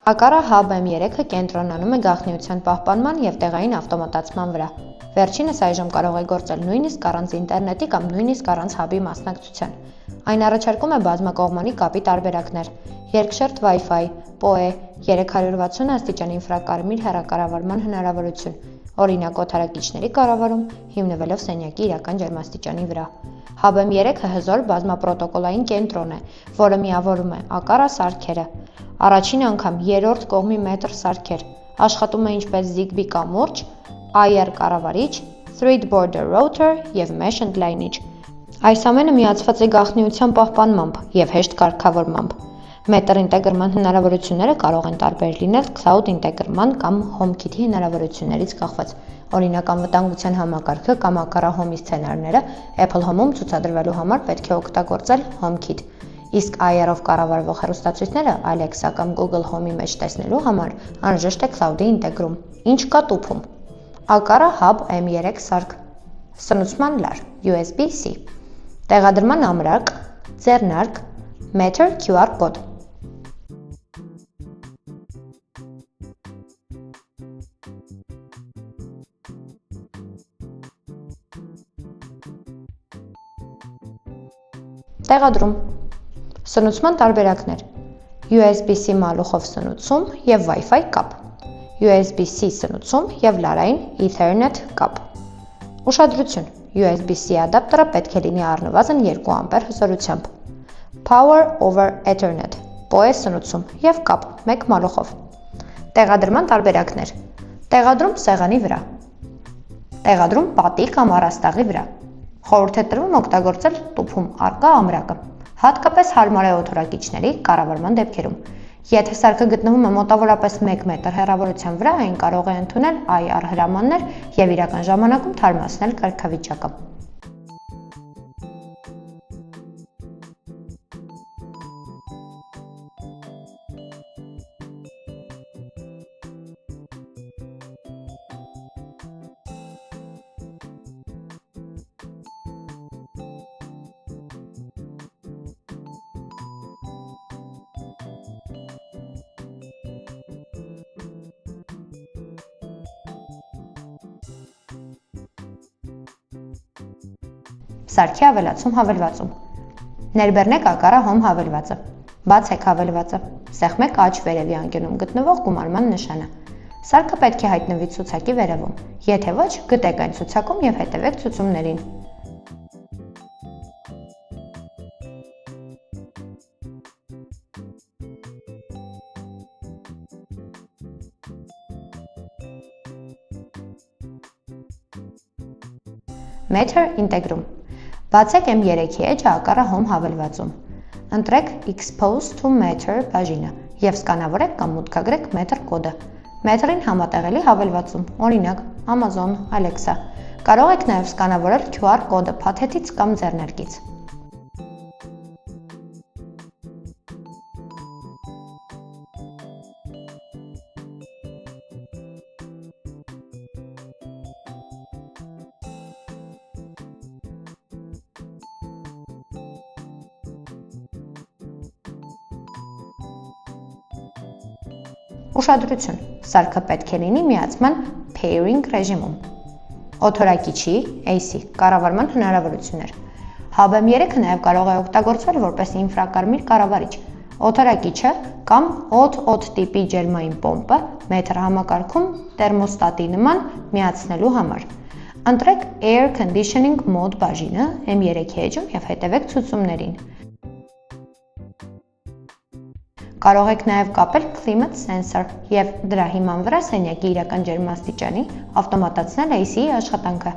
Ակառը Hub M3-ը կենտրոնանում է գաղտնիության պահպանման և տեղային ավտոմատացման վրա։ Վերջինս այժմ կարող է գործել նույնիսկ առանց ինտերնետի կամ նույնիսկ առանց Hub-ի մասնակցության։ Այն առաջարկում է բազմակողմանի կապի տարբերակներ, երկշերտ Wi-Fi, PoE, 360 աստիճան ինֆրակարմիր հեռակառավարման հնարավորություն, օրինակ օդարակիչների կառավարում, հիմնվելով սենյակի իրական ջերմաստիճանի վրա։ Hub M3-ը հզոր բազմապրոտոկոլային կենտրոն է, որը միավորում է ակառա սարքերը, առաջին անգամ երրորդ կողմի մետր սարքեր, աշխատում է ինչպես Zigbee կամուրջ, IR կառավարիչ, Thread Border Router և Mesh ընդլայնիչ։ Այս ամենը միացված է գաղտնիության պահպանմամբ և հեշտ կարգավորմամբ։ Մետր ինտեգրման հնարավորությունները կարող են տարբեր լինել Cloud ինտեգրման կամ HomeKit-ի հնարավորություններից կախված, օրինակ անվտանգության համակարգը կամ ակառա Home-ի սցենարները Apple Home-ում ցուցադրվելու համար պետք է օգտագործել HomeKit, իսկ IR-ով կառավարվող հեռուստացույցները Alexa կամ Google Home-ի մեջ տեսնելու համար անհրաժեշտ է Cloud-ի ինտեգրում։ Ինչ կա տուփում։ Ակառա Hub M3 սարք, սնուցման լար, USB-C, տեղադրման ամրակ, ձեռնարկ, Matter QR կոդ։ Տեղադրում։ Սնուցման տարբերակներ՝ USB-C մալուխով սնուցում և Wi-Fi կապ, USB-C սնուցում և լարային Ethernet կապ։ Ուշադրություն. USB-C ադապտերը պետք է լինի առնվազն 2 ամպեր հզորությամբ։ Power over Ethernet, PoE սնուցում և կապ, 1 մալուխով։ Տեղադրման տարբերակներ՝ տեղադրում սեղանի վրա, տեղադրում պատի կամ առաստաղի վրա։ Խորհուրդ է տրվում օգտագործել տուփում առկա ամրակը, հատկապես հարմար է օդորակիչների կառավարման դեպքերում։ Եթե սարքը գտնվում է մոտավորապես 1 մետր հեռավորության վրա, այն կարող է ընդունել IR հրամաններ և իրական ժամանակում թարմացնել կարգավիճակը։ Սարքի ավելացում հավելվածում։ Ներբեռնեք ակառա Home հավելվածը։ Բացեք հավելվածը։ Սեղմեք աջ վերևի անկյունում գտնվող գումարման նշանը։ Սարքը պետք է հայտնվի ցուցակի վերևում։ Եթե ոչ, գտեք այն ցուցակում և հետևեք ցուցումներին։ Matter ինտեգրում։ Բացեք M3-ի էջը ակառա Home հավելվածում։ Ընտրեք Expose to Matter բաժինը և սկանավորեք կամ մուտքագրեք Matter կոդը։ Matter-ին համատեղելի հավելվածում, օրինակ Amazon, Alexa։ Կարող եք նաև սկանավորել QR կոդը փաթեթից կամ ձեռնարկից։ Ուշադրություն. Սարքը պետք է լինի միացման pairing ռեժիմում։ Օդորակիչի AC կառավարման հնարավորություններ։ Hub M3-ը նաև կարող է օգտագործվել որպես ինֆրակարմիր կառավարիչ։ Օդորակիչը կամ օդ տիպի ջերմային պոմպը Matter համակարգում տերմոստատի նման միացնելու համար։ Ընտրեք Air Conditioning Mode բաժինը M3-ի էջում և հետևեք ցուցումներին։ Կարող եք նաև կապել Climate Sensor և դրա հիման վրա սենյակի իրական ջերմաստիճանի ավտոմատացնել AC-ի աշխատանքը։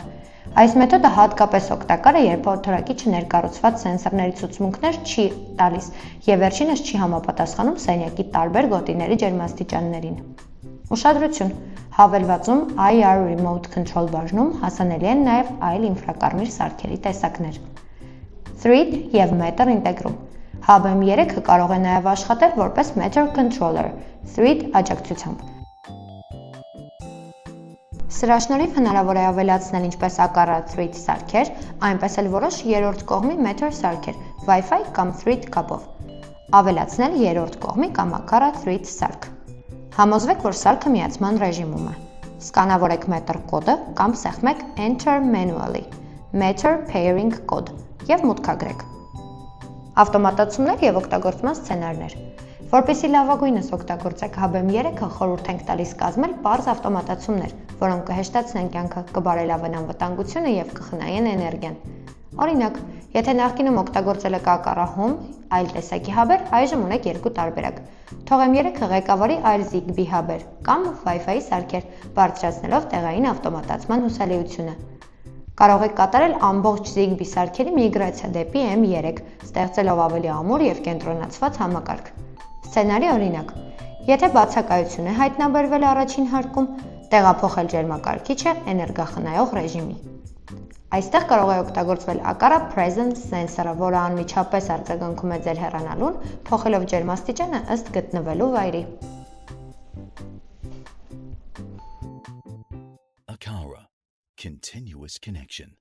Այս մեթոդը հատկապես օգտակար է, երբ օդորակիչը ներկառուցված սենսորների ցուցմունքներ չի տալիս և վերջինս չի համապատասխանում սենյակի տարբեր գոտիների ջերմաստիճաններին։ Ուշադրություն. Հավելվածում IR Remote Control բաժնում հասանելի են նաև այլ ինֆրակարմիր սարքերի տեսակներ։ Thread և Matter ինտեգրում։ Hub M3-ը կարող է նաև աշխատել որպես Matter Controller, Thread աջակցությամբ։ Սրա շնորհիվ հնարավոր է ավելացնել ինչպես ակառա Thread սարքեր, այնպես էլ որոշ երրորդ կողմի Matter սարքեր, Wi-Fi կամ Thread կապով։ Ավելացնել երրորդ կողմի կամ ակառա Thread սարք։ Համոզվեք, որ սարքը միացման ռեժիմում է։ Սկանավորեք Meter կոդը կամ սեղմեք Enter manually Meter pairing կոդ և մուտքագրեք։ Ավտոմատացումներ և օգտագործման սցենարներ։ Որպեսզի լավագույնս օգտագործեք HubM 3-ը, խորհուրդ ենք տալիս կազմել պարզ ավտոմատացումներ, որոնք կհեշտացնեն կյանքը, կբարելավեն անվտանգությունը և կխնայեն էներգիան։ Օրինակ, եթե նախկինում օգտագործել եք Ակառա այլ տեսակի հաբեր, այժմ ունեք երկու տարբերակ։ Թողեմ 3-ը ղեկավարի այլ Zigbee հաբեր կամ Wi-Fi սարքեր, բարձրացնելով տեղային ավտոմատացման հուսալիությունը։ Կարող եք կատարել ամբողջ Zigbee սարքերի միգրացիա դեպի M3, ստեղծելով ավելի ամուր և կենտրոնացված համակարգ։ Սցենարի օրինակ. Եթե բացակայություն է հայտնաբերվել առաջին հարկում, տեղափոխել ջերմակարգիչը էներգախնայող ռեժիմի։ Այստեղ կարող է օգտագործվել Ակառա Presence Sensor-ը, որը անմիջապես արձագանքում է ձեր հեռանալուն, փոխելով ջերմաստիճանը ըստ գտնվելու վայրի։ Aqara, continuous connection.